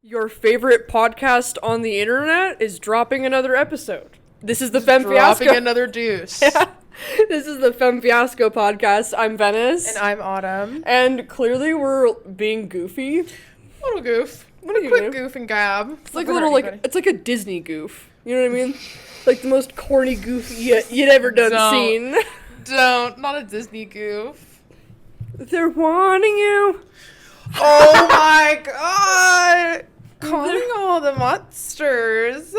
Your favorite podcast on the internet is dropping another episode. This is the Femme Fiasco. Dropping another deuce. Yeah. This is the Femme Fiasco podcast. I'm Venice. And I'm Autumn. And clearly we're being goofy. A little goof. What are you quick doing? goof and gab. It's like a little, it's like a Disney goof. You know what I mean? Like the most corny goof you'd ever seen. Not a Disney goof. They're wanting you. Oh my god! Calling all the monsters.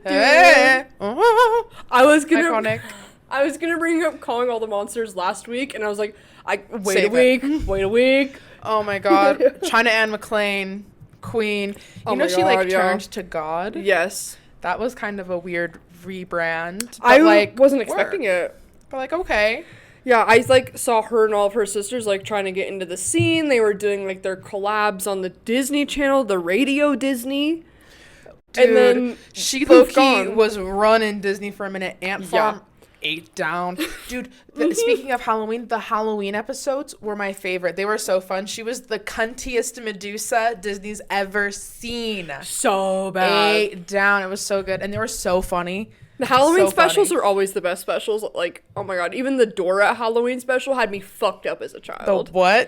Hey. I was gonna bring up calling all the monsters last week, and I was like, wait a week. Oh my god. China Anne McClain, queen. You know she turned to God? Yes. That was kind of a weird rebrand. I wasn't expecting it. But okay. Yeah, I saw her and all of her sisters trying to get into the scene. They were doing their collabs on the Disney Channel, the Radio Disney. Dude, and then she low-key was running Disney for a minute. Ant Farm ate down. Dude, speaking of Halloween, the Halloween episodes were my favorite. They were so fun. She was the cuntiest Medusa Disney's ever seen. So bad. Ate down. It was so good. And they were so funny. The Halloween specials are always the best specials. Oh my god, even the Dora Halloween special had me fucked up as a child. The what?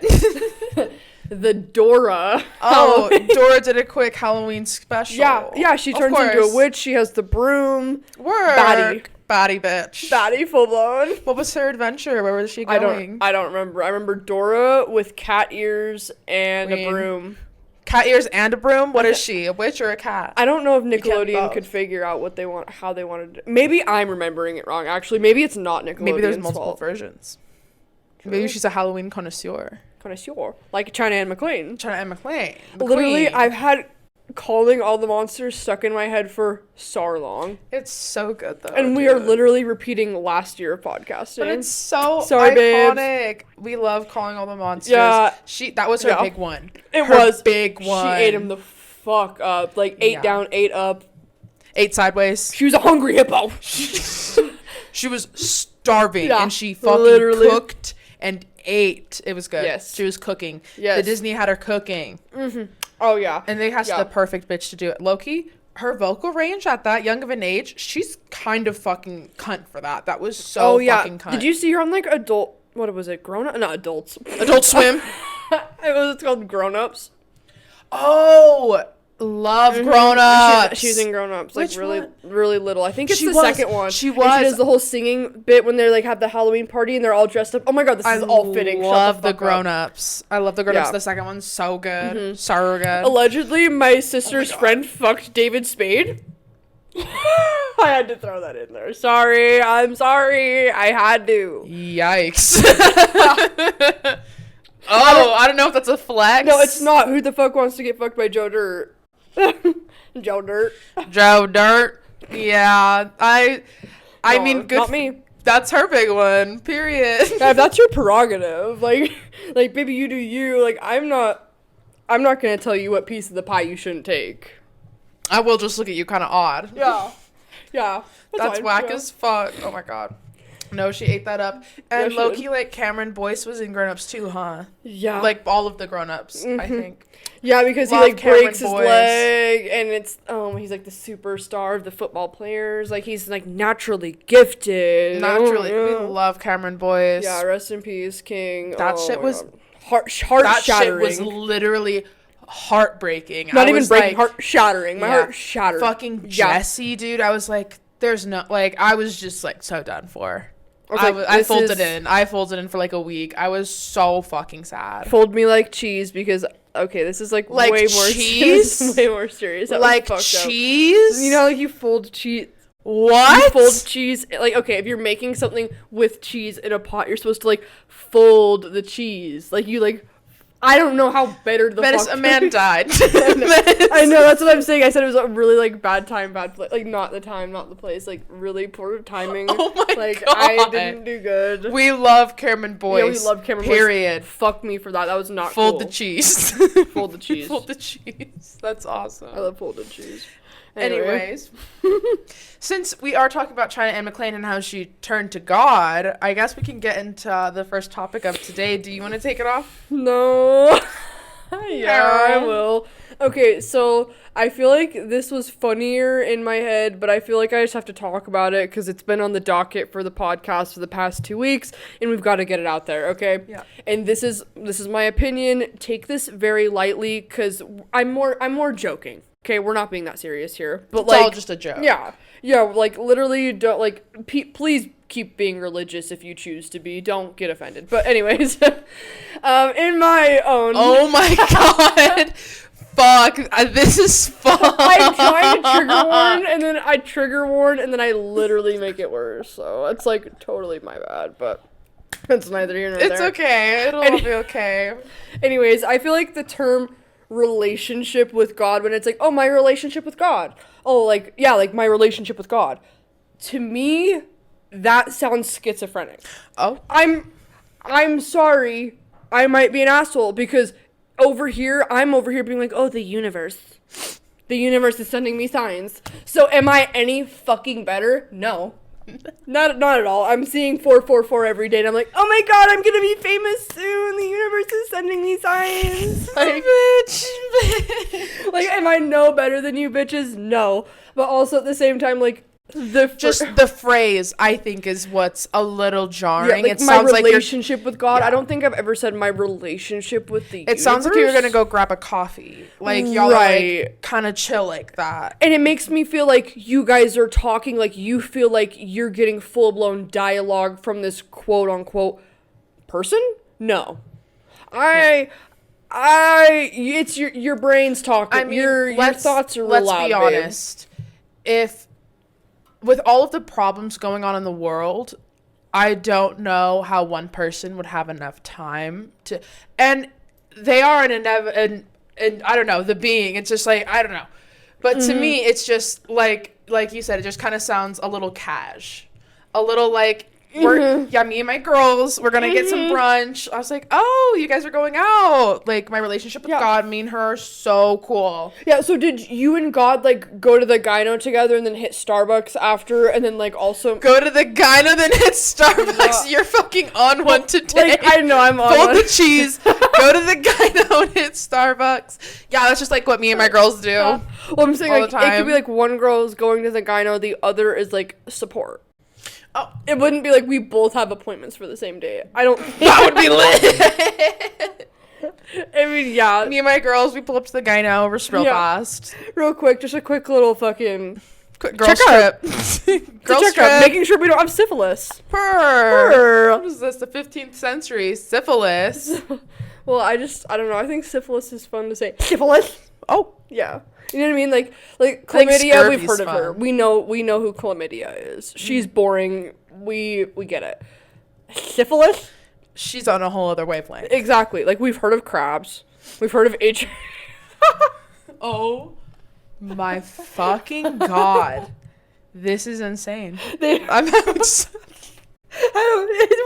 The Dora. Oh, Dora did a quick Halloween special. Yeah, she turns into a witch. She has the broom. Baddie bitch. Baddie full blown. What was her adventure? Where was she going? I don't remember. I remember Dora with cat ears and a broom. Cat ears and a broom? What is she? A witch or a cat? I don't know if Nickelodeon could figure out how they wanted to. Maybe I'm remembering it wrong, actually. Maybe it's not Nickelodeon's Maybe there's multiple fault. Versions. True. Maybe she's a Halloween connoisseur. Like China Anne McClain. Literally, queen. I've had calling all the monsters stuck in my head for so long. It's so good, though. And we are literally repeating last year of podcasting. But it's so iconic. Babes. We love calling all the monsters. Yeah. That was her big one. It was. Big one. She ate him the fuck up. 8 down, 8 up. 8 sideways. She was a hungry hippo. She was starving, and she fucking cooked and ate. It was good. Yes. She was cooking. Yes. The Disney had her cooking. Mm-hmm. Oh, yeah. And they cast the perfect bitch to do it. Loki, her vocal range at that young of an age, she's kind of fucking cunt for that. That was so fucking cunt. Did you see her on adult, what was it, grown up? Not adults. Adult Swim. It's called Grown Ups. Oh, love Grown Ups. She was in Grown Ups, really, one? really little. I think it's the second one. She was. And she does the whole singing bit when they're have the Halloween party and they're all dressed up. Oh my god, this is all fitting. I love the Grown Ups. I love the Grown Ups. The second one's so good. Mm-hmm. So good. Allegedly, my sister's friend fucked David Spade. I had to throw that in there. I'm sorry. I had to. Yikes. I don't know if that's a flex. No, it's not. Who the fuck wants to get fucked by Joe Dirt? Joe Dirt. Yeah. I mean, good. Not me. That's her big one. Period. Yeah, if that's your prerogative, baby, you do you. I'm not gonna tell you what piece of the pie you shouldn't take. I will just look at you kind of odd. Yeah. That's whack as fuck. Oh my god. No, she ate that up. And Loki, Cameron Boyce was in Grown Ups too, huh? Yeah. All of the Grown Ups, I think. Yeah, because he breaks his leg, and it's he's the superstar of the football players. He's naturally gifted. Naturally, we love Cameron Boyce. Yeah, rest in peace, King. That shit was heart shattering. That shit was literally heartbreaking. Not even breaking, heart shattering. My heart shattered. Fucking Jesse, dude. I was there's no I was just so done for. I folded in. I folded in for a week. I was so fucking sad. Fold me like cheese because this is way more cheese. Way more serious. Cheese. Up. You know, you fold cheese. What? You fold cheese. If you're making something with cheese in a pot, you're supposed to fold the cheese. I don't know how better the fuck. A man died. I know, that's what I'm saying. I said it was a really bad time, bad place. Not the time, not the place. Really poor timing. Oh my god. I didn't do good. We love Cameron Boyce. Yeah, we love Cameron Boyce. Period. Fuck me for that. That was not Fold cool. the cheese. Fold the cheese. Fold the cheese. That's awesome. I love folded cheese. Anyways, since we are talking about China Anne McClain and how she turned to God, I guess we can get into the first topic of today. Do you want to take it off? No. Yeah, I will. Okay, so I feel like this was funnier in my head, but I feel like I just have to talk about it because it's been on the docket for the podcast for the past 2 weeks, and we've got to get it out there, okay? Yeah. And this is my opinion. Take this very lightly because I'm more joking. Okay, we're not being that serious here, but It's all just a joke. Yeah, like literally, don't like. Please keep being religious if you choose to be. Don't get offended. But anyways, in my own. Oh my god. Fuck, this is fun. I'm trying to trigger warn, and then I literally make it worse. So it's like totally my bad, but it's neither here nor there. It's okay. It'll all be okay. Anyways, I feel like the term relationship with God, when it's like, oh, my relationship with God. Oh, like, yeah, like my relationship with God. To me, that sounds schizophrenic. Oh. I'm sorry. I might be an asshole because I'm over here being like, oh, the universe is sending me signs. So am I any fucking better? No. Not at all. I'm seeing 444 every day and I'm like, oh my god, I'm gonna be famous soon. The universe is sending me signs. Like, bitch. Like, am I no better than you bitches? No. But also at the same time, like, the phrase I think is what's a little jarring. Yeah, like it sounds my like relationship with God. Yeah. I don't think I've ever said my relationship with the universe. It sounds like you were gonna go grab a coffee. Like y'all are like kind of chill like that. And it makes me feel like you guys are talking like you feel like you're getting full blown dialogue from this quote unquote person. No, it's your brain's talking. I mean, your thoughts are let's loud, be honest. If with all of the problems going on in the world, I don't know how one person would have enough time to, and they are and I don't know, the being, it's just like, I don't know. But to me, it's just like you said, it just kind of sounds a little cash. A little like, me and my girls, we're going to get some brunch. I was like, oh, you guys are going out. Like, my relationship with God, me and her are so cool. Yeah, so did you and God, like, go to the gyno together and then hit Starbucks after, and then, like, also... Go to the gyno, then hit Starbucks? Yeah. You're fucking on one today. Like, I know I'm on Fold one. the cheese, go to the gyno and hit Starbucks. Yeah, that's just, like, what me and my girls do. Yeah. Well, I'm saying, like, it could be, like, one girl is going to the gyno, the other is, like, support. Oh, it wouldn't be like we both have appointments for the same day. I don't think that would be lit. I mean, yeah. Me and my girls, we pull up to the gyno real fast. Real quick, just a quick little fucking quick girl trip. Girls trip. Making sure we don't have syphilis. Purr. What is this? The 15th century syphilis. Well, I don't know. I think syphilis is fun to say. Syphilis. Oh, yeah. You know what I mean? Like chlamydia, we've heard of her. We know who chlamydia is. She's boring. We get it. Syphilis? She's on a whole other wavelength. Exactly. Like, we've heard of crabs. We've heard of HIV. Oh my fucking god. This is insane.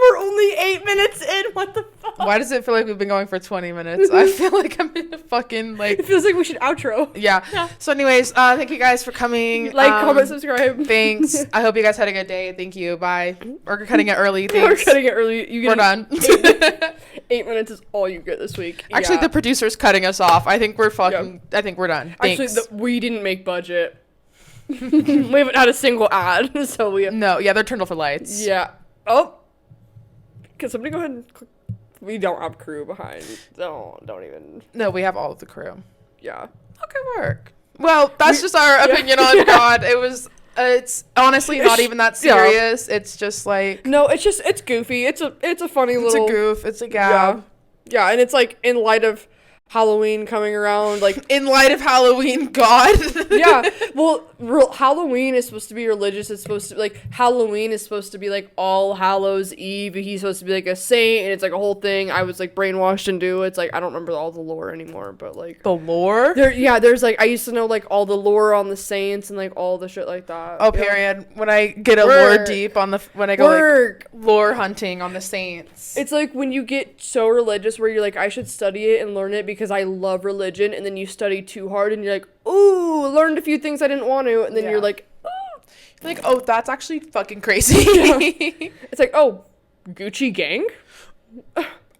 We're only 8 minutes in. What the fuck? Why does it feel like we've been going for 20 minutes? I feel like I'm in a fucking, like... It feels like we should outro. Yeah. So anyways, thank you guys for coming. Like, comment, subscribe. Thanks. I hope you guys had a good day. Thank you. Bye. We're cutting it early. Thanks. We're cutting it early. We're done. 8 minutes is all you get this week. Actually, the producer's cutting us off. I think we're fucking... Yeah. I think we're done. Thanks. Actually, we didn't make budget. We haven't had a single ad, so we... No, yeah, they're turned off the lights. Yeah. Oh. Can somebody go ahead and click? We don't have crew behind. Don't even. No, we have all of the crew. Yeah. Okay, work. Well, that's just our opinion on God. It's honestly not even that serious. Yeah. It's just like... No, it's goofy. It's a funny little... It's a goof. It's a gab. Yeah, and it's like in light of Halloween coming around, like in light of Halloween, God. Yeah, well, Halloween is supposed to be religious. It's supposed to like Halloween is supposed to be like All Hallows Eve. He's supposed to be like a saint, and it's like a whole thing. I was like brainwashed into it. It's like I don't remember all the lore anymore, but like the lore. There's like I used to know like all the lore on the saints and like all the shit like that. Oh, period. When I get a lore deep on when I go like lore hunting on the saints, it's like when you get so religious where you're like I should study it and learn it because I love religion, and then you study too hard and you're like, ooh, learned a few things I didn't want to, and then you're like, oh, that's actually fucking crazy. Yeah. It's like, oh, Gucci gang?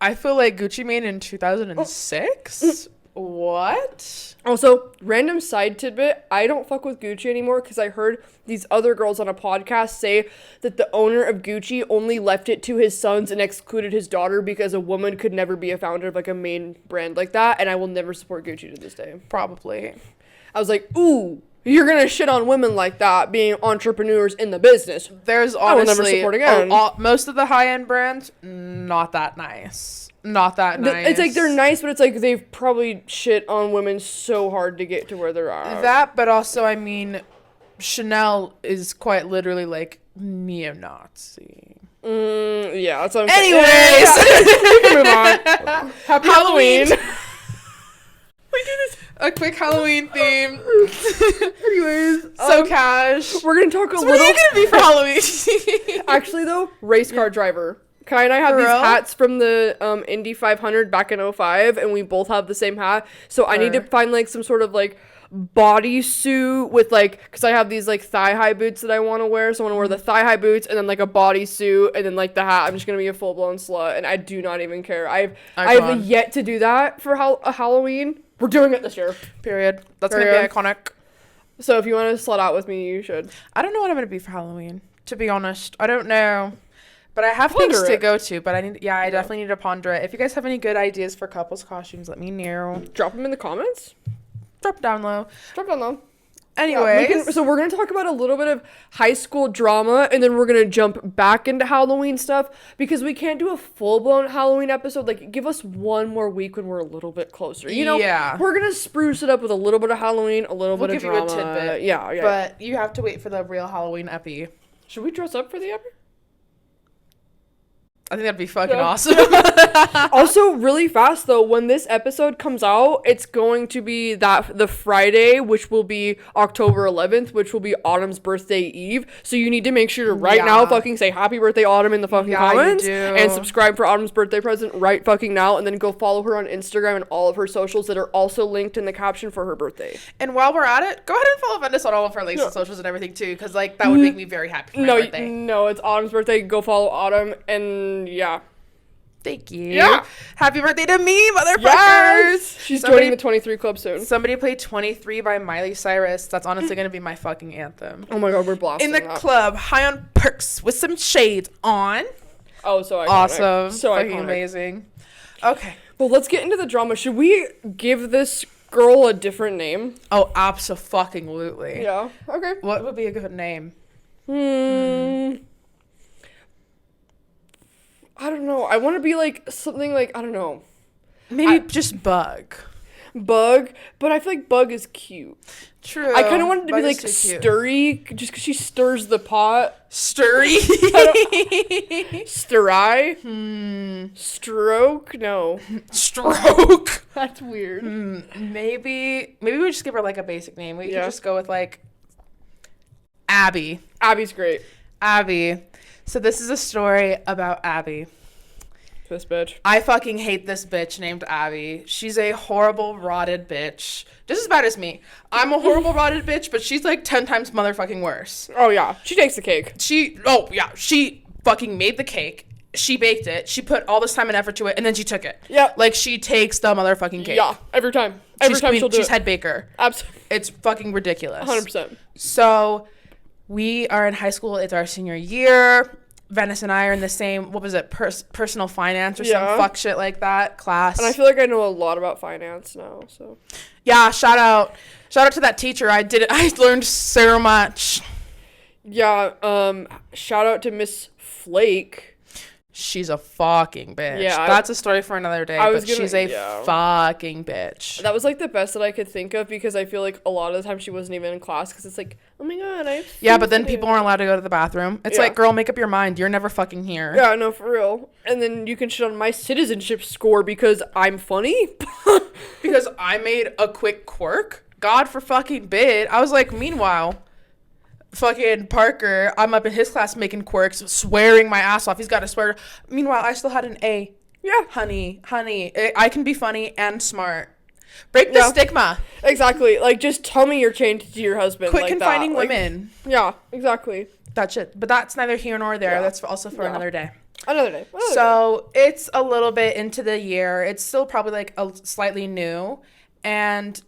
I feel like Gucci Mane in 2006. What? Also, random side tidbit, I don't fuck with Gucci anymore because I heard these other girls on a podcast say that the owner of Gucci only left it to his sons and excluded his daughter because a woman could never be a founder of like a main brand like that, and I will never support Gucci to this day. Probably. I was like, ooh, you're gonna shit on women like that being entrepreneurs in the business. There's honestly, I will never support again. Most of the high-end brands, not that nice. Not that nice. It's like they're nice, but it's like they've probably shit on women so hard to get to where they're at. That, but also, I mean, Chanel is quite literally like neo-Nazi. Yeah, that's what I'm saying. Anyways, we can move on. Happy Halloween. We do this. A quick Halloween theme. Anyways, so Cash. We're gonna talk a little. What are you gonna be for Halloween? Actually, though, race car driver. Kai and I have these hats from the Indy 500 back in 2005, and we both have the same hat. So I need to find like some sort of like bodysuit with like, because I have these like thigh high boots that I want to wear. So I want to wear the thigh high boots and then like a bodysuit and then like the hat. I'm just gonna be a full blown slut, and I do not even care. I've yet to do that for a Halloween. We're doing it this year. Period. That's gonna be iconic. So if you want to slut out with me, you should. I don't know what I'm gonna be for Halloween. To be honest, I don't know. But I have things to go to, but I definitely need to ponder it. If you guys have any good ideas for couples costumes, let me know. Drop them in the comments. Drop down low. Anyways. So we're going to talk about a little bit of high school drama, and then we're going to jump back into Halloween stuff, because we can't do a full-blown Halloween episode. Like, give us one more week when we're a little bit closer. You know, we're going to spruce it up with a little bit of Halloween, a little bit of drama. We'll give you a tidbit. Yeah. But you have to wait for the real Halloween epi. Should we dress up for the epi? I think that'd be fucking awesome. Also, really fast though, when this episode comes out, it's going to be the Friday, which will be October 11th, which will be Autumn's birthday eve. So you need to make sure to now fucking say happy birthday Autumn in the fucking comments, and subscribe for Autumn's birthday present right fucking now, and then go follow her on Instagram and all of her socials that are also linked in the caption for her birthday. And while we're at it, go ahead and follow Venus on all of her links and socials and everything too, because like that would make me very happy for my birthday. No, it's Autumn's birthday. Go follow Autumn, and yeah. Thank you. Yeah. Happy birthday to me, motherfuckers. Yes. She's joining the 23 Club soon. Somebody play 23 by Miley Cyrus. That's honestly going to be my fucking anthem. Oh my God, we're blasting in the club, high on perks with some shades on. Oh, so iconic. Awesome. So fucking iconic. Amazing. Okay. Well, let's get into the drama. Should we give this girl a different name? Oh, abso-fucking-lutely. Yeah. Okay. What would be a good name? I don't know. I want to be like something like, I don't know. Maybe just Bug. Bug, but I feel like Bug is cute. True. I kind of wanted to be like Sturry, just because she stirs the pot. Sturry? Stirry? Stroke? No. Stroke? That's weird. Maybe we just give her like a basic name. We could just go with like Abby. Abby's great. Abby. So this is a story about Abby. This bitch. I fucking hate this bitch named Abby. She's a horrible, rotted bitch. Just as bad as me. I'm a horrible, rotted bitch, but she's like 10 times motherfucking worse. Oh, yeah. She takes the cake. She fucking made the cake. She baked it. She put all this time and effort to it, and then she took it. Yeah. Like, she takes the motherfucking cake. Yeah, every time. Every time she'll do it. She's head baker. Absolutely. It's fucking ridiculous. 100%. So... we are in high school. It's our senior year. Venice and I are in the same, what was it, personal finance or some fuck shit like that class. And I feel like I know a lot about finance now, so. Yeah, shout out to that teacher. I learned so much. Yeah, shout out to Miss Flake. She's a fucking bitch. Yeah, that's a story for another day. She's a fucking bitch. That was like the best that I could think of, because I feel like a lot of the time she wasn't even in class, because it's like, oh my God, but then people aren't allowed to go to the bathroom. It's like, girl, make up your mind. You're never fucking here. Yeah, no, for real. And then you can shit on my citizenship score because I'm funny. Because I made a quick quirk. God for fucking bid. I was like, meanwhile, fucking Parker, I'm up in his class making quirks, swearing my ass off. He's got to swear. Meanwhile, I still had an A. Yeah. Honey, I can be funny and smart. Break the stigma. Exactly. Like, just tell me you're chained to your husband. Quit like confining that. women. Yeah, exactly. That shit. But that's neither here nor there. Yeah. That's also for another day. Another day. So it's a little bit into the year. It's still probably like slightly new. and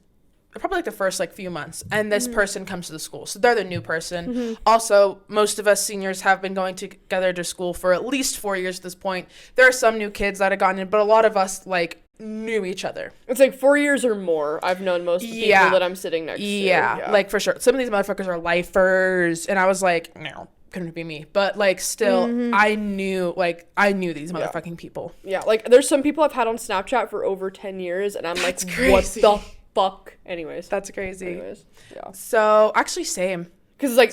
probably like the first like few months, and this person comes to the school, so they're the new person. Also, most of us seniors have been going together to school for at least 4 years at this point. There are some new kids that have gotten in, but a lot of us like knew each other. It's like 4 years or more. I've known most of the people that I'm sitting next to. Yeah, like for sure. Some of these motherfuckers are lifers, and I was like, no, couldn't be me. But like still, I knew these motherfucking people. Yeah, like there's some people I've had on Snapchat for over 10 years, and I'm like, what the fuck? Anyways. That's crazy. Yeah. So, actually, same. Because, like,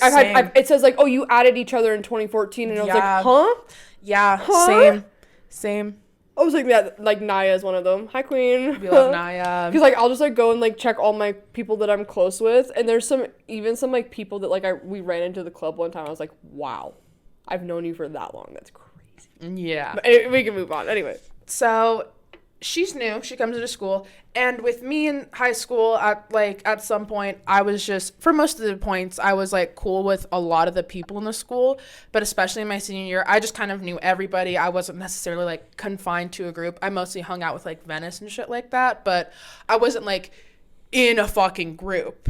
it says, like, oh, you added each other in 2014, and I was like, huh? Yeah, huh? Same. I was like, yeah, like, Naya is one of them. Hi, Queen. We love Naya. Because, like, I'll just, like, go and, like, check all my people that I'm close with, and there's some like, people that, like, we ran into the club one time. I was like, wow, I've known you for that long. That's crazy. Yeah. But anyway, we can move on. Anyway. So, she's new. She comes into school. And with me in high school, at some point, I was just, for most of the points, I was, like, cool with a lot of the people in the school. But especially in my senior year, I just kind of knew everybody. I wasn't necessarily, like, confined to a group. I mostly hung out with, like, Venice and shit like that. But I wasn't, like, in a fucking group.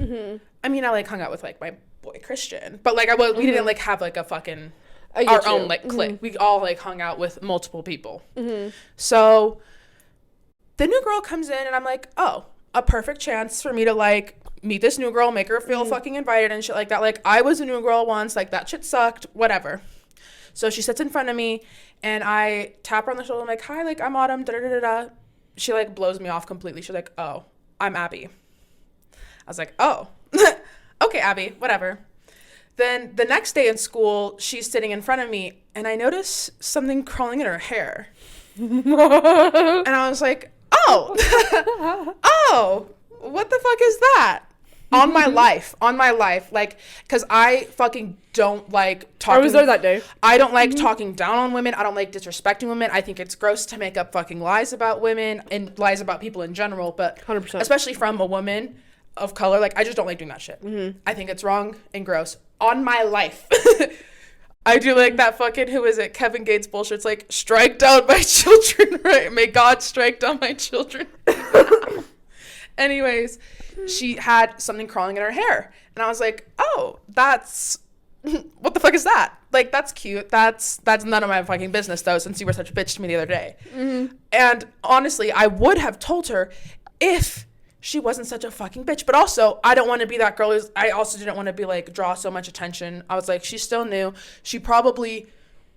I mean, I, like, hung out with, like, my boy Christian. But, like, we didn't, like, have, like, a fucking, our own, like, clique. We all, like, hung out with multiple people. So the new girl comes in, and I'm like, oh, a perfect chance for me to, like, meet this new girl, make her feel fucking invited and shit like that. Like, I was a new girl once. Like, that shit sucked. Whatever. So she sits in front of me, and I tap her on the shoulder. I'm like, hi, like, I'm Autumn, da-da-da-da. She, like, blows me off completely. She's like, oh, I'm Abby. I was like, oh, okay, Abby, whatever. Then the next day in school, she's sitting in front of me, and I notice something crawling in her hair. And I was like, oh, what the fuck is that? On my life, like, because I fucking don't like talking. I was there that day. I don't like talking down on women. I don't like disrespecting women. I think it's gross to make up fucking lies about women and lies about people in general, but 100%. Especially from a woman of color. Like, I just don't like doing that shit. I think it's wrong and gross. On my life. I do like that fucking, who is it, Kevin Gates bullshit. It's like, strike down my children, right? May God strike down my children. Anyways, she had something crawling in her hair. And I was like, oh, that's, what the fuck is that? Like, that's cute. That's none of my fucking business, though, since you were such a bitch to me the other day. And honestly, I would have told her if she wasn't such a fucking bitch. But also, I don't want to be that girl. I also didn't want to be, like, draw so much attention. I was like, she's still new. She probably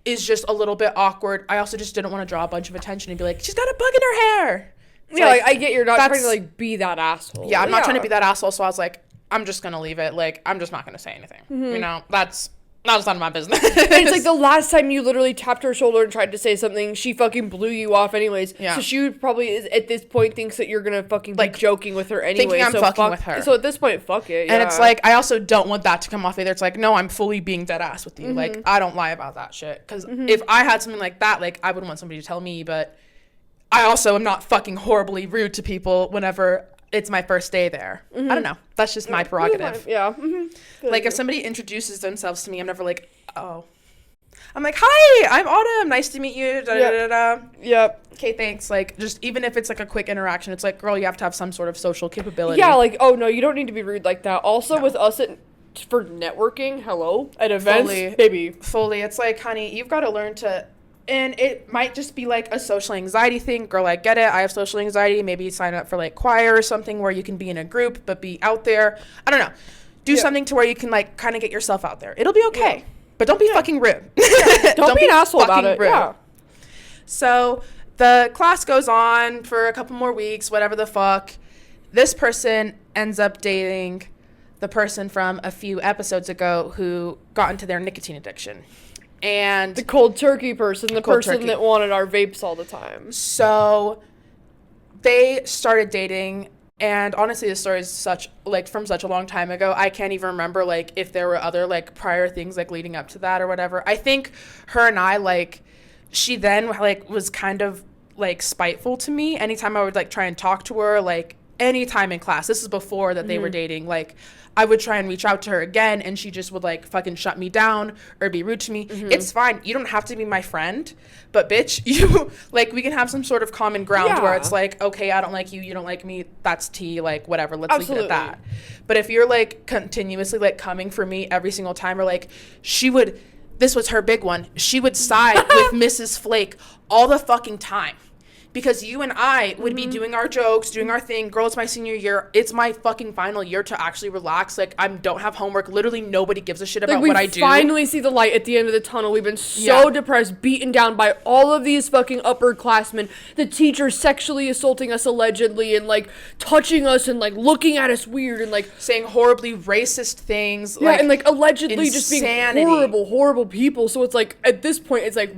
is just a little bit awkward. I also just didn't want to draw a bunch of attention and be like, she's got a bug in her hair. It's like, I get you're not trying to, like, be that asshole. Yeah, I'm not trying to be that asshole. So I was like, I'm just going to leave it. Like, I'm just not going to say anything. You know, that's none of my business. It's like the last time you literally tapped her shoulder and tried to say something, she fucking blew you off anyways. Yeah. So she probably is at this point thinks that you're gonna fucking be joking with her anyway. Thinking I'm fucking with her. So at this point, fuck it. Yeah. And it's like, I also don't want that to come off either. It's like, no, I'm fully being dead ass with you. Like, I don't lie about that shit. Because if I had something like that, like, I wouldn't want somebody to tell me. But I also am not fucking horribly rude to people whenever it's my first day there. I don't know. That's just my prerogative. Yeah. Like, if somebody introduces themselves to me, I'm never like, oh. I'm like, hi, I'm Autumn. Nice to meet you. Yep. Okay, thanks. Like, just even if it's like a quick interaction, it's like, girl, you have to have some sort of social capability. Yeah, like, oh no, you don't need to be rude like that. Also, with us for networking, at events, baby. Fully. It's like, honey, you've got to learn to. And it might just be, like, a social anxiety thing. Girl, I get it. I have social anxiety. Maybe sign up for, like, choir or something where you can be in a group but be out there. I don't know. Do something to where you can, like, kind of get yourself out there. It'll be okay. Yeah. But don't be fucking rude. Don't be an asshole about it. Rude. Yeah. So the class goes on for a couple more weeks, whatever the fuck. This person ends up dating the person from a few episodes ago who got into their nicotine addiction. And the cold turkey person, the person that wanted our vapes all the time. So they started dating, and honestly, this story is from such a long time ago. I can't even remember, like, if there were other, like, prior things, like, leading up to that or whatever. I think her and I, like, she then, like, was kind of, like, spiteful to me. Anytime I would, like, try and talk to her, like, anytime in class, this is before that they were dating, like, I would try and reach out to her again, and she just would, like, fucking shut me down or be rude to me. It's fine. You don't have to be my friend, but bitch, you, like, we can have some sort of common ground where it's like, okay, I don't like you, you don't like me, that's tea, like, whatever, let's leave it at that. But if you're, like, continuously, like, coming for me every single time, or, like, this was her big one, she would side with Mrs. Flake all the fucking time. Because you and I would be doing our jokes, doing our thing. Girl, it's my senior year. It's my fucking final year to actually relax. Like, I don't have homework. Literally, nobody gives a shit about what I do. We finally see the light at the end of the tunnel. We've been so depressed, beaten down by all of these fucking upperclassmen. The teacher sexually assaulting us allegedly, and, like, touching us and, like, looking at us weird and, like, saying horribly racist things. Yeah, like, and, like, allegedly just being horrible people. So it's like, at this point, it's like,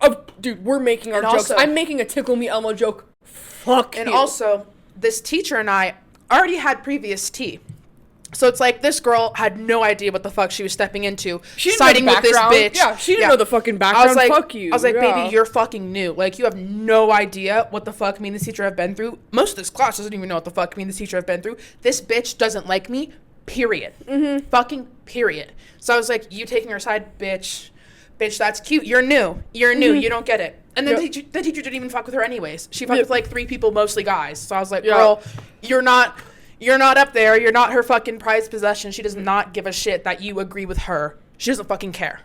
oh, dude, we're making our jokes. I'm making a Tickle Me Elmo joke. Fuck you. And also, this teacher and I already had previous tea. So it's like, this girl had no idea what the fuck she was stepping into. She didn't siding know the with this bitch. Yeah, she didn't know the fucking background. I was like, fuck you. I was like, baby, you're fucking new. Like, you have no idea what the fuck me and this teacher have been through. Most of this class doesn't even know what the fuck me and this teacher have been through. This bitch doesn't like me, period. Fucking period. So I was like, you taking her side, bitch. Bitch, that's cute. You're new. You don't get it. And then the teacher didn't even fuck with her anyways. She fucked with, like, 3 people, mostly guys. So I was like, girl, you're not up there. You're not her fucking prized possession. She does not give a shit that you agree with her. She doesn't fucking care.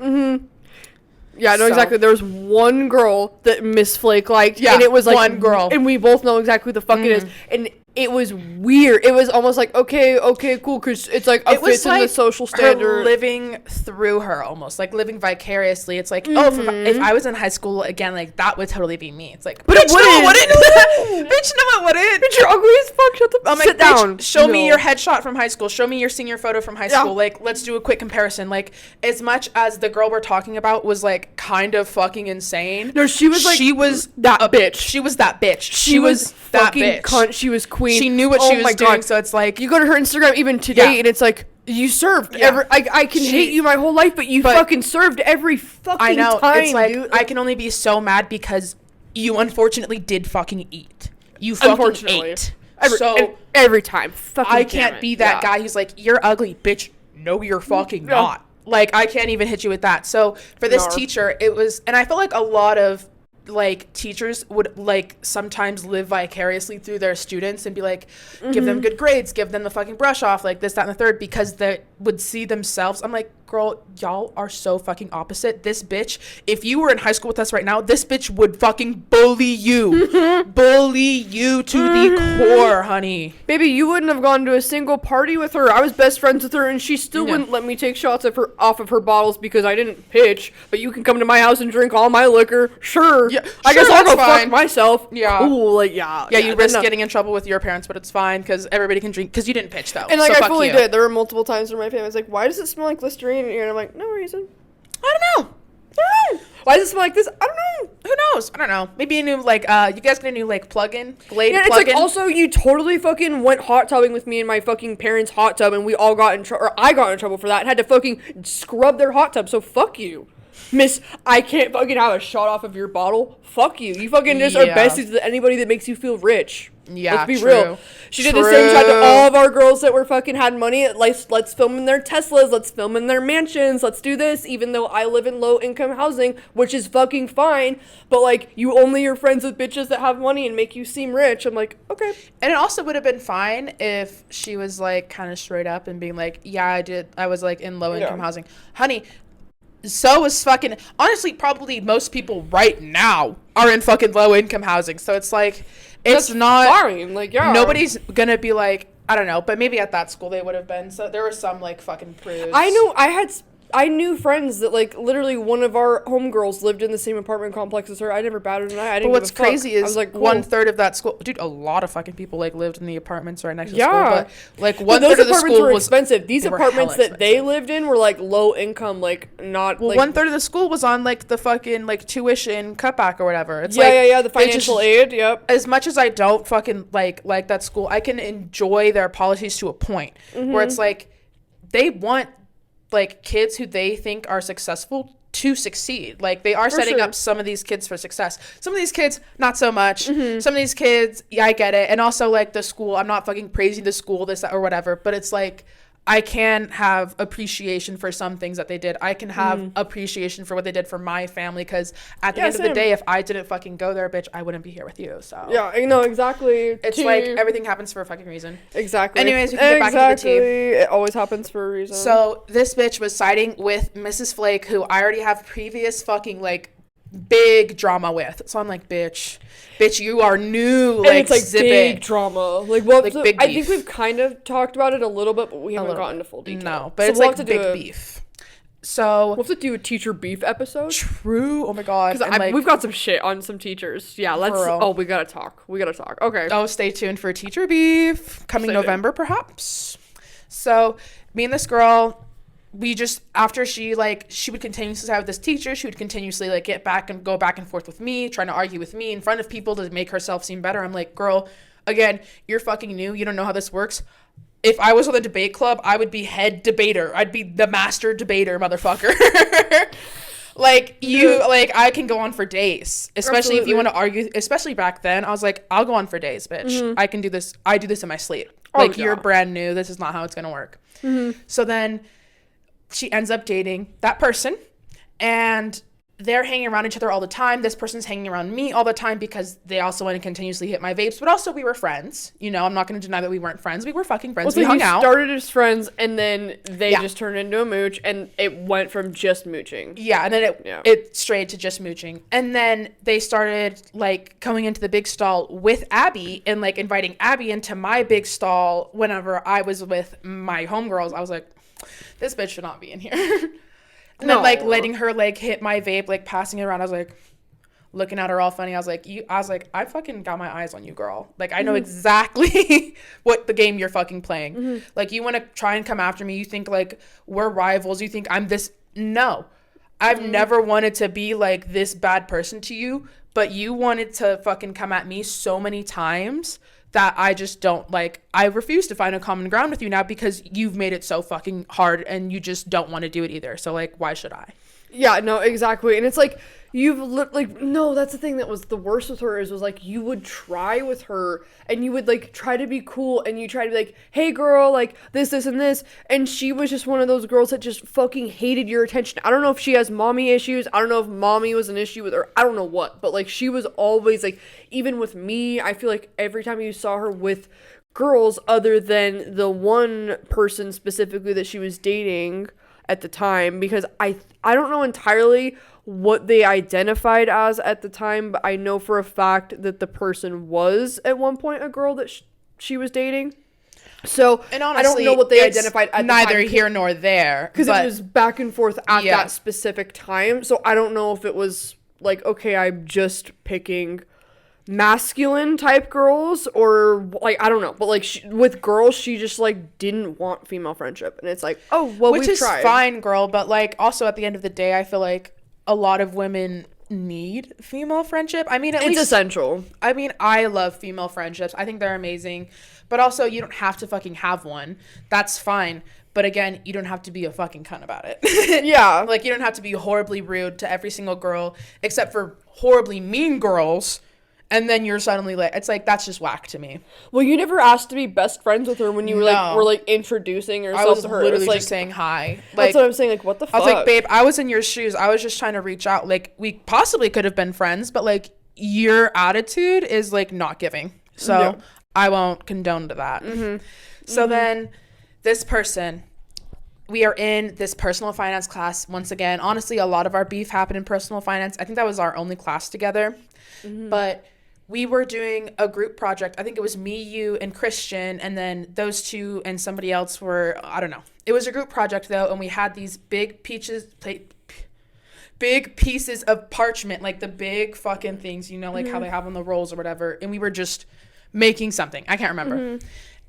Yeah, no, exactly. There was one girl that Miss Flake liked, and it was like one girl, and we both know exactly who the fuck it is, and it was weird. It was almost like, okay, cool, because it's like a fits in the social standard. Her living through her, almost like living vicariously. It's like, if I was in high school again, like, that would totally be me. It's like, but bitch, it wouldn't. Bitch, no, it wouldn't. Bitch, you're ugly as fuck. Shut the fuck. Sit down. Show me your headshot from high school. Show me your senior photo from high school. Like, let's do a quick comparison. Like, as much as the girl we're talking about was, like, kind of fucking insane. No, she was that bitch. She was that bitch. She was that bitch. Cunt. She was queen. She knew what she was doing. So it's like, you go to her Instagram even today, and it's like, you served I can hate you my whole life, but you fucking served every fucking time. I know. It's like, dude. I can only be so mad because you unfortunately did fucking eat. You fucking ate. Every time. Fucking I can't be that guy who's like, you're ugly, bitch. No, you're fucking not. Like, I can't even hit you with that. So for this teacher, it was, and I feel like a lot of, like, teachers would, like, sometimes live vicariously through their students and be like, give them good grades, give them the fucking brush off, like, this, that, and the third, because they would see themselves. I'm like, girl, y'all are so fucking opposite. This bitch, if you were in high school with us right now, this bitch would fucking bully you. Bully you to the core, honey. Baby, you wouldn't have gone to a single party with her. I was best friends with her, and she still wouldn't let me take shots of her off of her bottles because I didn't pitch. But you can come to my house and drink all my liquor. Sure. Yeah, I guess I'll go fuck myself. Yeah. Cool. Like, yeah, you risk getting in trouble with your parents, but it's fine because everybody can drink because you didn't pitch, though. And, like, I fully did. There were multiple times where my family was like, why does it smell like Listerine in here? And I'm like, no reason. I don't know. Why does it smell like this? I don't know. Who knows? I don't know. Maybe a new, like, you guys get a new, like, plug-in? Glade plug-in? It's like, also, you totally fucking went hot tubbing with me in my fucking parents' hot tub, and we all got in trouble, or I got in trouble for that, and had to fucking scrub their hot tub, so fuck you. Miss, I can't fucking have a shot off of your bottle. Fuck you. You fucking just are besties with anybody that makes you feel rich. Yeah, let's be real. She did the same shit to all of our girls that were fucking had money. Let's film in their Teslas. Let's film in their mansions. Let's do this. Even though I live in low income housing, which is fucking fine. But, like, you only are friends with bitches that have money and make you seem rich. I'm like, okay. And it also would have been fine if she was, like, kind of straight up and being like, yeah, I did. I was, like, in low income housing. Honey, so is fucking, honestly, probably most people right now are in fucking low income housing. So it's like, it's that's not fine. Like, yeah, nobody's gonna be like, I don't know, but maybe at that school they would have been. So there were some, like, fucking prudes. I knew friends that, like, literally one of our homegirls lived in the same apartment complex as her. I never batted an eye. I didn't. But what's crazy is, like, cool. 1/3 of that school, dude. A lot of fucking people, like, lived in the apartments right next to the school. But, like, 1/3 of the school were was expensive. These apartments that they lived in were, like, low income, like, not. Well, like, 1/3 of the school was on, like, the fucking, like, tuition cutback or whatever. It's the financial aid. Yep. As much as I don't fucking like that school, I can enjoy their policies to a point where it's like they want, like, kids who they think are successful to succeed. Like, they are setting up some of these kids for success. Some of these kids, not so much. Some of these kids, yeah, I get it. And also, like, the school, I'm not fucking praising the school, this, that, or whatever, but it's like, I can have appreciation for some things that they did. I can have appreciation for what they did for my family, because at the end of the day, if I didn't fucking go there, bitch, I wouldn't be here with you. So yeah, I know, exactly. It's like everything happens for a fucking reason. Exactly. Anyways, we can get back into the tea. It always happens for a reason. So this bitch was siding with Mrs. Flake, who I already have previous fucking like big drama with. So I'm like, bitch, you are new. And like, it's like zip big it. drama. Like, what? Like, big I beef. think we've kind of talked about it a little bit, but we haven't gotten into full detail. No, but so it's we'll like have to big beef. So we'll have to do a teacher beef episode. True. Oh my god. Because like, we've got some shit on some teachers. Yeah, let's. Oh, we gotta talk. Okay. Oh, stay tuned for teacher beef coming November, perhaps. So me and this girl, we just, after she would continuously have this teacher, she would continuously like go back and forth with me, trying to argue with me in front of people to make herself seem better. I'm like, girl, again, you're fucking new. You don't know how this works. If I was on the debate club, I would be head debater. I'd be the master debater, motherfucker. Like, I can go on for days, especially if you want to argue, especially back then. I was like, I'll go on for days, bitch. I can do this. I do this in my sleep. Like, you're brand new. This is not how it's going to work. So then she ends up dating that person, and they're hanging around each other all the time. This person's hanging around me all the time because they also want to continuously hit my vapes, but also we were friends. You know, I'm not going to deny that we weren't friends. We were fucking friends. We hung out. Started as friends, and then they just turned into a mooch, and it went from just mooching. Yeah, and then it strayed to just mooching. And then they started, like, coming into the big stall with Abby and, like, inviting Abby into my big stall whenever I was with my homegirls. I was like, this bitch should not be in here. And then, like, letting her, like, hit my vape, like, passing it around. I was like, looking at her all funny. I was like, I fucking got my eyes on you, girl. Like, I know exactly what the game you're fucking playing. Like, you want to try and come after me. You think, like, we're rivals. You think I'm this. No. I've never wanted to be, like, this bad person to you. But you wanted to fucking come at me so many times that I just don't, like, I refuse to find a common ground with you now because you've made it so fucking hard and you just don't want to do it either. So, like, why should I? Yeah, no, exactly. And it's like, no, that's the thing that was the worst with her was like, you would try with her and you would, like, try to be cool and you try to be like, hey, girl, like, this, and this. And she was just one of those girls that just fucking hated your attention. I don't know if she has mommy issues. I don't know if mommy was an issue with her. I don't know what. But, like, she was always, like, even with me, I feel like every time you saw her with girls other than the one person specifically that she was dating at the time, because I don't know entirely what they identified as at the time, but I know for a fact that the person was at one point a girl that she was dating. So, and honestly, I don't know what they identified at neither the time, here nor there, because it was back and forth at that specific time. So I don't know if it was like, okay, I'm just picking masculine type girls, or like, I don't know, but like with girls, she just like didn't want female friendship, and it's like, oh well, which is tried. Fine, girl, but like also at the end of the day, I feel like a lot of women need female friendship. I mean, it's essential. I mean, I love female friendships. I think they're amazing, but also you don't have to fucking have one. That's fine. But again, you don't have to be a fucking cunt about it. Yeah. Like, you don't have to be horribly rude to every single girl, except for horribly mean girls. And then you're suddenly like, it's like, that's just whack to me. Well, you never asked to be best friends with her when you were introducing yourself to her. I was literally like, just saying hi. Like, that's what I'm saying. Like, what the fuck? I was like, babe, I was in your shoes. I was just trying to reach out. Like, we possibly could have been friends, but like, your attitude is like not giving. So I won't condone to that. So then this person, we are in this personal finance class once again. Honestly, a lot of our beef happened in personal finance. I think that was our only class together. But we were doing a group project. I think it was me, you, and Christian, and then those two and somebody else were, I don't know. It was a group project, though, and we had these big pieces of parchment, like the big fucking things, you know, like how they have on the rolls or whatever, and we were just making something. I can't remember.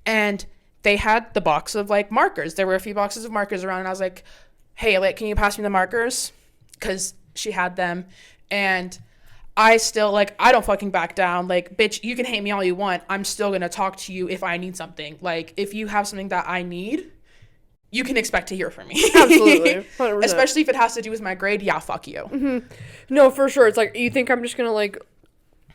And they had the box of, like, markers. There were a few boxes of markers around, and I was like, hey, like, can you pass me the markers? Because she had them, and I still, like, I don't fucking back down. Like, bitch, you can hate me all you want. I'm still going to talk to you if I need something. Like, if you have something that I need, you can expect to hear from me. Absolutely. 100%. Especially if it has to do with my grade. Yeah, fuck you. Mm-hmm. No, for sure. It's like, you think I'm just gonna like,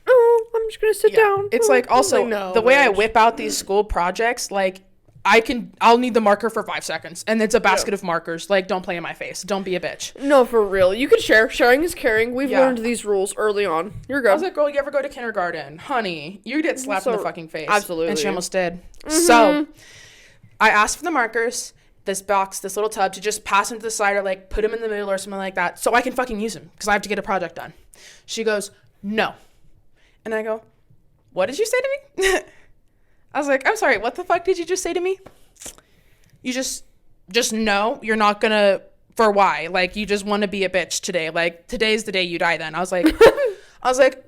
oh, I'm just gonna sit down. It's like, also, no, the way I whip out these school projects, like, I'll need the marker for 5 seconds, and it's a basket of markers. Like, don't play in my face. Don't be a bitch. No, for real. You can share. Sharing is caring. We've learned these rules early on. You're good. I was like, girl, you ever go to kindergarten? Honey, you get slapped in the fucking face. Absolutely. And she almost did. Mm-hmm. So, I asked for the markers, this box, this little tub, to just pass them to the side or, like, put them in the middle or something like that so I can fucking use them because I have to get a project done. She goes, no. And I go, what did you say to me? I was like, I'm sorry, what the fuck did you just say to me? You just no, you're not gonna, for why? Like, you just want to be a bitch today. Like, today's the day you die then. I was like,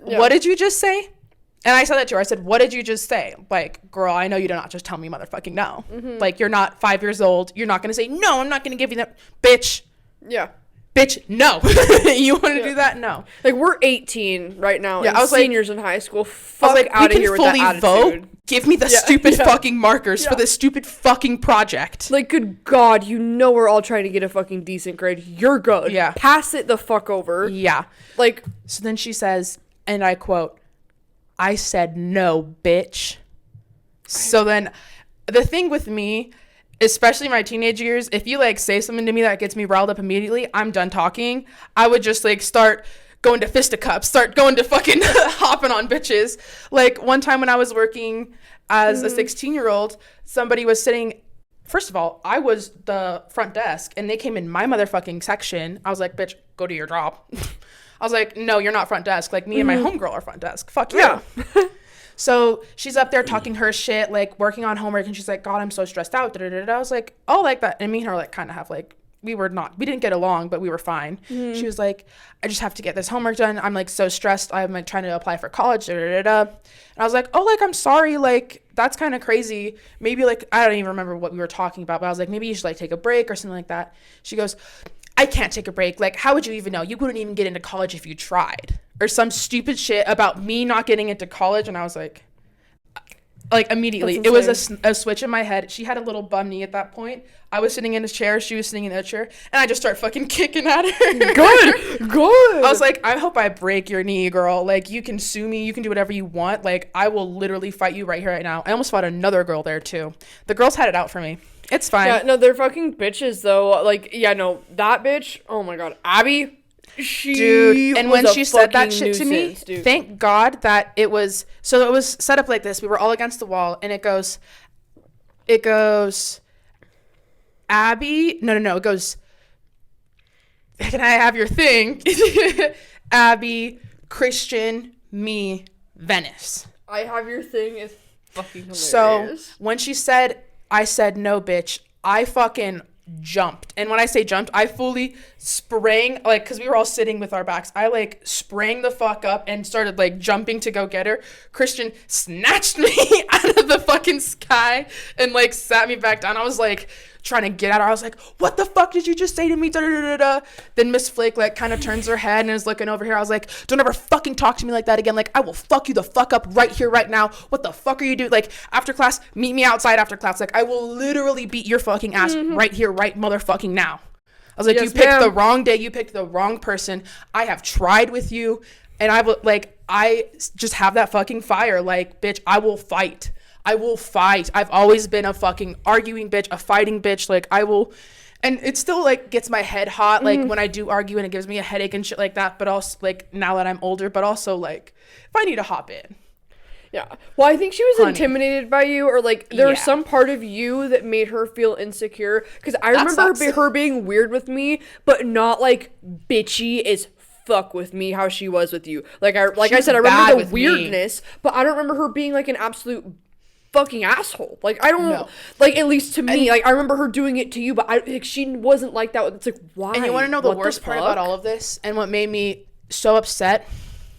what did you just say? And I said that to her. I said, what did you just say? Like, girl, I know you did not just tell me motherfucking no. Mm-hmm. Like, you're not 5 years old. You're not gonna say, no, I'm not gonna give you that. Bitch. Yeah. Bitch, no. You want to do that? No. Like, we're 18 right now. Yeah, and I was seniors in high school. Fuck out of here with that attitude. Vote. Give me the stupid fucking markers for this stupid fucking project. Like, good God, you know we're all trying to get a fucking decent grade. You're good. Yeah. Pass it the fuck over. Yeah. Like. So then she says, and I quote, I said no, bitch. So then the thing with me, especially my teenage years, if you like say something to me that gets me riled up immediately, I'm done talking. I would just like start going to fisticuffs, start going to fucking hopping on bitches. Like, one time when I was working as a 16-year-old, somebody was sitting, first of all, I was the front desk and they came in my motherfucking section. I was like, bitch, go to your job. I was like, no, you're not front desk. Like, me and my homegirl are front desk. Fuck you. Yeah. So she's up there talking her shit, like working on homework, and she's like, God, I'm so stressed out. I was like, oh, like that. And me and her like kind of have like, we didn't get along, but we were fine. Mm-hmm. She was like, I just have to get this homework done. I'm like so stressed. I'm like trying to apply for college. And I was like, oh, like, I'm sorry. Like, that's kind of crazy. Maybe like, I don't even remember what we were talking about, but I was like, maybe you should like take a break or something like that. She goes, I can't take a break. Like, how would you even know? You wouldn't even get into college if you tried. Or some stupid shit about me not getting into college. And I was like immediately, it was a switch in my head. She had a little bum knee at that point. I was sitting in a chair. She was sitting in a chair. And I just start fucking kicking at her. Good. I was like, I hope I break your knee, girl. Like, you can sue me. You can do whatever you want. Like, I will literally fight you right here, right now. I almost fought another girl there, too. The girls had it out for me. It's fine. Yeah, no, they're fucking bitches, though. Like, yeah, no, that bitch, oh my God. Abby, and when she said that shit to me, thank God that it was set up like this. We were all against the wall, and it goes, Abby, no, it goes, can I have your thing? Abby, Christian, me, Venice. I have your thing is fucking hilarious. So when she said, I said no, bitch, I fucking jumped. And when I say jumped, I fully sprang, like, because we were all sitting with our backs, I like sprang the fuck up and started like jumping to go get her. Christian snatched me out of the fucking sky and like sat me back down. I was like trying to get at her. I was like, what the fuck did you just say to me? Then Miss Flake like kind of turns her head and is looking over here. I was like, don't ever fucking talk to me like that again. Like, I will fuck you the fuck up right here, right now. What the fuck are you doing? Like, after class, meet me outside after class. Like, I will literally beat your fucking ass right here, right motherfucking now. I was like, yes, you picked the wrong day. You picked the wrong person. I have tried with you. And I just have that fucking fire. Like, bitch, I will fight. I've always been a fucking arguing bitch, a fighting bitch. Like, I will, and it still like gets my head hot, like when I do argue, and it gives me a headache and shit like that. But also like now that I'm older, but also like if I need to hop in. Yeah. Well, I think she was intimidated by you, or like there was some part of you that made her feel insecure. Because I remember her being weird with me, but not like bitchy as fuck with me how she was with you. Like I said, I remember the weirdness, but I don't remember her being like an absolute fucking asshole. Like, I don't know. Like, at least to me, like, I remember her doing it to you, but she wasn't like that. It's like, why? And you want to know the worst part about all of this, and what made me so upset,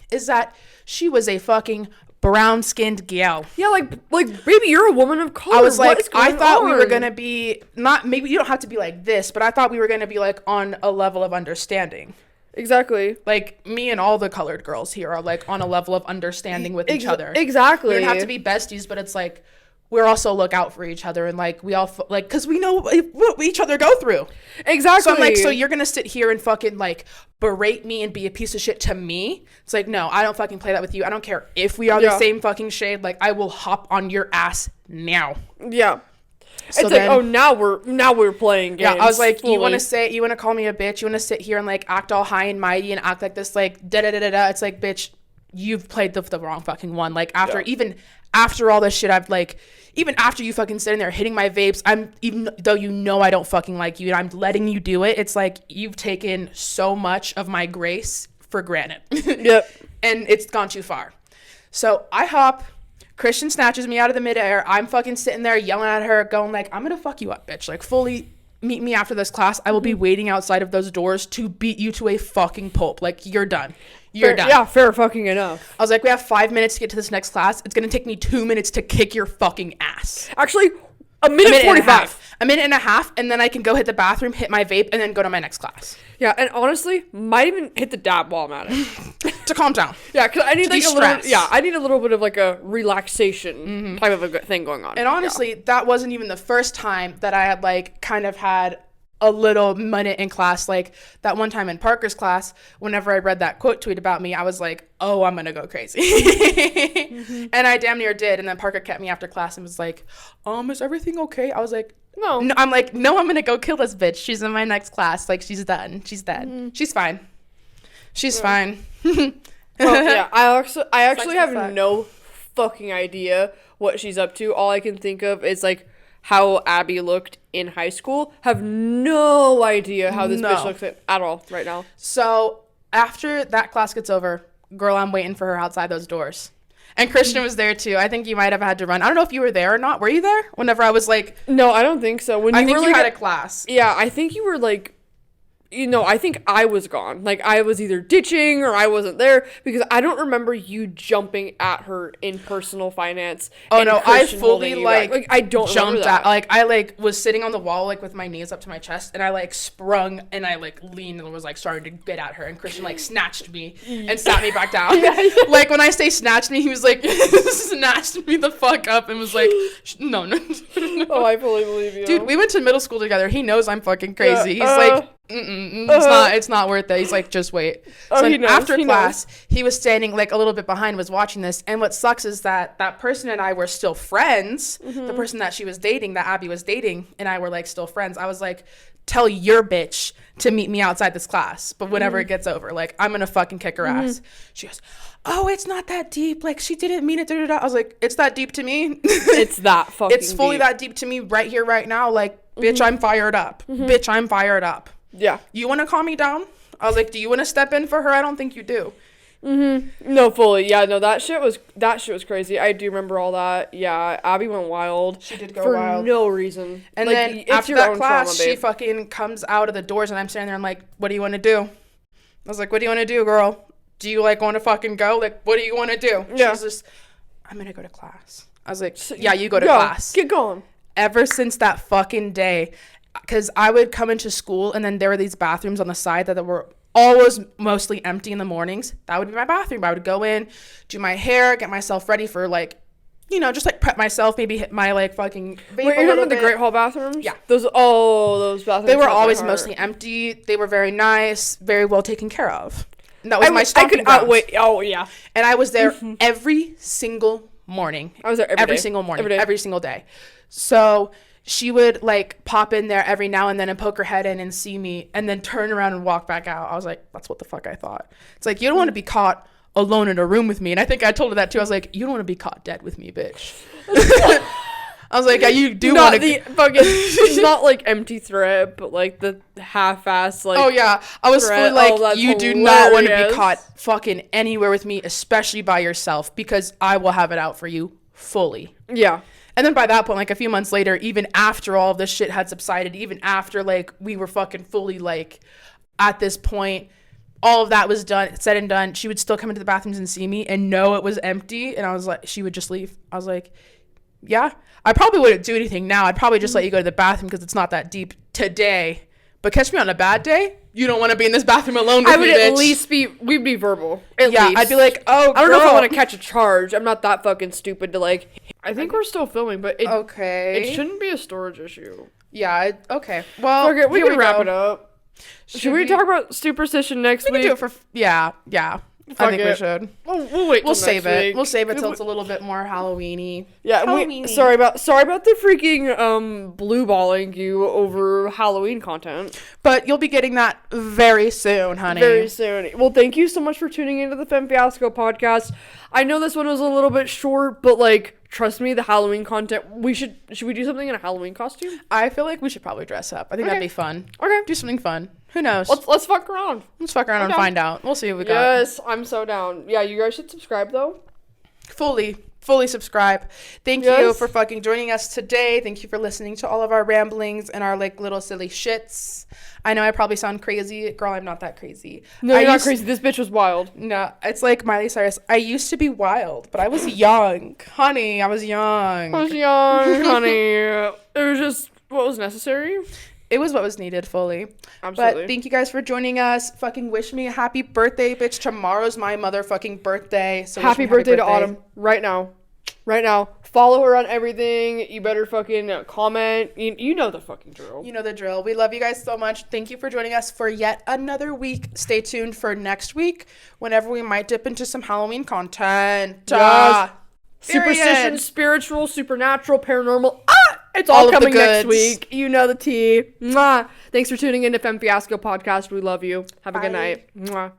is that she was a fucking brown-skinned gal. Yeah, like, baby, you're a woman of color. I was like, I thought we were gonna be, not, maybe you don't have to be like this, but I thought we were gonna be, like, on a level of understanding. Exactly. Like, me and all the colored girls here are, like, on a level of understanding with each other. Exactly. We don't have to be besties, but it's like, we're also look out for each other, and like we all like, because we know what each other go through. Exactly. So I'm like, so you're gonna sit here and fucking like berate me and be a piece of shit to me? It's like, no, I don't fucking play that with you. I don't care if we are the same fucking shade. Like, I will hop on your ass now. Yeah. So it's then, like, oh, now we're playing games. Yeah, I was like, fully. you want to call me a bitch? You want to sit here and like act all high and mighty and act like this like da da da da da? It's like, bitch, you've played the wrong fucking one. Like even after all this shit, I've like, even after you fucking sitting there hitting my vapes, even though you know I don't fucking like you and I'm letting you do it, it's like you've taken so much of my grace for granted. Yep. And it's gone too far. So I hop. Christian snatches me out of the midair. I'm fucking sitting there yelling at her, going like, I'm gonna fuck you up, bitch. Like, fully meet me after this class. I will be waiting outside of those doors to beat you to a fucking pulp. Like, you're done. You're done. Yeah, fair fucking enough. I was like, we have 5 minutes to get to this next class. It's gonna take me 2 minutes to kick your fucking ass. Actually, a minute 45. A minute and a half, and then I can go hit the bathroom, hit my vape, and then go to my next class. Yeah, and honestly, might even hit the dab while I'm at it. To calm down. Yeah, because I need like de-stress. I need a little bit of like a relaxation type of a thing going on. And honestly, that wasn't even the first time that I had like kind of had a little minute in class. Like that one time in Parker's class, whenever I read that quote tweet about me, I was like, oh, I'm gonna go crazy. And I damn near did. And then Parker kept me after class and was like, is everything okay? I was like, no. I'm like, no, I'm gonna go kill this bitch. She's in my next class. Like, she's done. She's dead. She's fine. She's fine. Well, yeah, I actually have no fucking idea what she's up to. All I can think of is like how Abby looked in high school. Have no idea how this bitch looks at all right now. So after that class gets over, girl, I'm waiting for her outside those doors. And Christian was there too. I think you might have had to run. I don't know if you were there or not. Were you there? Whenever I was like, no, I don't think so. I think you had a class. Yeah, I think you were like, I think I was gone. Like, I was either ditching or I wasn't there because I don't remember you jumping at her in personal finance. Oh, no, I fully, like, I don't jumped at, like, I, like, was sitting on the wall, like, with my knees up to my chest, and I, like, sprung, and I, like, leaned and was, like, starting to get at her, and Christian, like, snatched me and sat me back down. Like, when I say snatched me, he was, like, snatched me the fuck up and was like, no. Oh, I fully believe you. Dude, we went to middle school together. He knows I'm fucking crazy. He's like, it's not worth it. He's like, just wait. So after class, he was standing like a little bit behind, was watching this. And what sucks is that person and I were still friends. The person that she was dating, that Abby was dating, and I were like still friends. I was like, tell your bitch to meet me outside this class. But whenever it gets over, like, I'm gonna fucking kick her ass. She goes, oh, it's not that deep. Like, she didn't mean it. I was like, it's that deep to me. It's that fucking It's fully that deep to me right here, right now. Like, bitch, I'm fired up. Bitch, I'm fired up. Yeah. You want to calm me down? I was like, do you want to step in for her? I don't think you do. No, fully. Yeah, no, that shit was crazy. I do remember all that. Yeah, Abby went wild. She did go for wild. For no reason. And like, then after that class, she fucking comes out of the doors and I'm standing there and I'm like, what do you want to do? I was like, what do you want to do, girl? Do you like want to fucking go? Like, what do you want to do? Yeah. She's just, I'm going to go to class. I was like, yeah, you go to class. Get going. Ever since that fucking day, because I would come into school and then there were these bathrooms on the side that were always mostly empty in the mornings. That would be my bathroom. I would go in, do my hair, get myself ready for like, just like prep myself, maybe hit my like fucking vape. Wait, you're talking about the Great Hall bathrooms? Yeah. Those bathrooms. They were always mostly empty. They were very nice, very well taken care of. And that was my stomping grounds. Oh, yeah. And I was there every single morning. I was there every day. Single morning. Every single day. So she would like pop in there every now and then and poke her head in and see me and then turn around and walk back out. I was like, that's what the fuck I thought. It's like, you don't want to be caught alone in a room with me. And I think I told her that too. I was like, you don't want to be caught dead with me, bitch. I was like, yeah, you do want to. It's not like empty threat, but like the half-ass like. Oh yeah, I was fully like, you do not want to be caught fucking anywhere with me, especially by yourself, because I will have it out for you fully. Yeah. And then by that point, like a few months later, even after all of this shit had subsided, even after like we were fucking fully like at this point, all of that was done, said and done, she would still come into the bathrooms and see me and know it was empty. And I was like, she would just leave. I was like, yeah, I probably wouldn't do anything now. I'd probably just let you go to the bathroom because it's not that deep today. But catch me on a bad day, you don't want to be in this bathroom alone with I would me, at bitch. least we'd be verbal. At least. I'd be like, oh, I don't know if I girl. want to catch a charge. I'm not that fucking stupid to like. I think we're still filming, but Okay. it shouldn't be a storage issue. Yeah, okay. Well, Okay, we here can wrap go. it up. Should we talk about superstition next We week? can do it for... Yeah. I think we should. We'll wait. We'll till save next it. week. We'll save it till it's a little bit more Halloween-y. Yeah, Halloween-y. sorry about the freaking blue balling you over Halloween content. But you'll be getting that very soon, honey. Very soon. Well, thank you so much for tuning into the Femme Fiasco podcast. I know this one was a little bit short, but like, trust me, the Halloween content. Should we do something in a Halloween costume? I feel like we should probably dress up. I think that'd be fun. Okay. Do something fun. Who knows? Let's fuck around. Let's fuck around and find out. We'll see what we got. Yes, I'm so down. Yeah, you guys should subscribe though. Fully subscribe. Thank you Yes. for fucking joining us today. Thank you for listening to all of our ramblings and our like little silly shits. I know I probably sound crazy. Girl, I'm not that crazy. No, you're not crazy. This bitch was wild. No, it's like Miley Cyrus. I used to be wild, but I was young. Honey, I was young. I was young, honey. It was just what was necessary. It was what was needed, fully. Absolutely. But thank you guys for joining us. Fucking wish me a happy birthday, bitch. Tomorrow's my motherfucking birthday. So happy birthday to Autumn right now. Right now. Follow her on everything. You better fucking comment. You know the fucking drill. You know the drill. We love you guys so much. Thank you for joining us for yet another week. Stay tuned for next week whenever we might dip into some Halloween content. Yes. Period. Superstition, spiritual, supernatural, paranormal. It's All all of the coming next goods. week. You know the tea. Mwah. Thanks for tuning in to Femme Fiasco podcast. We love you. Have a good Bye. night. Mwah.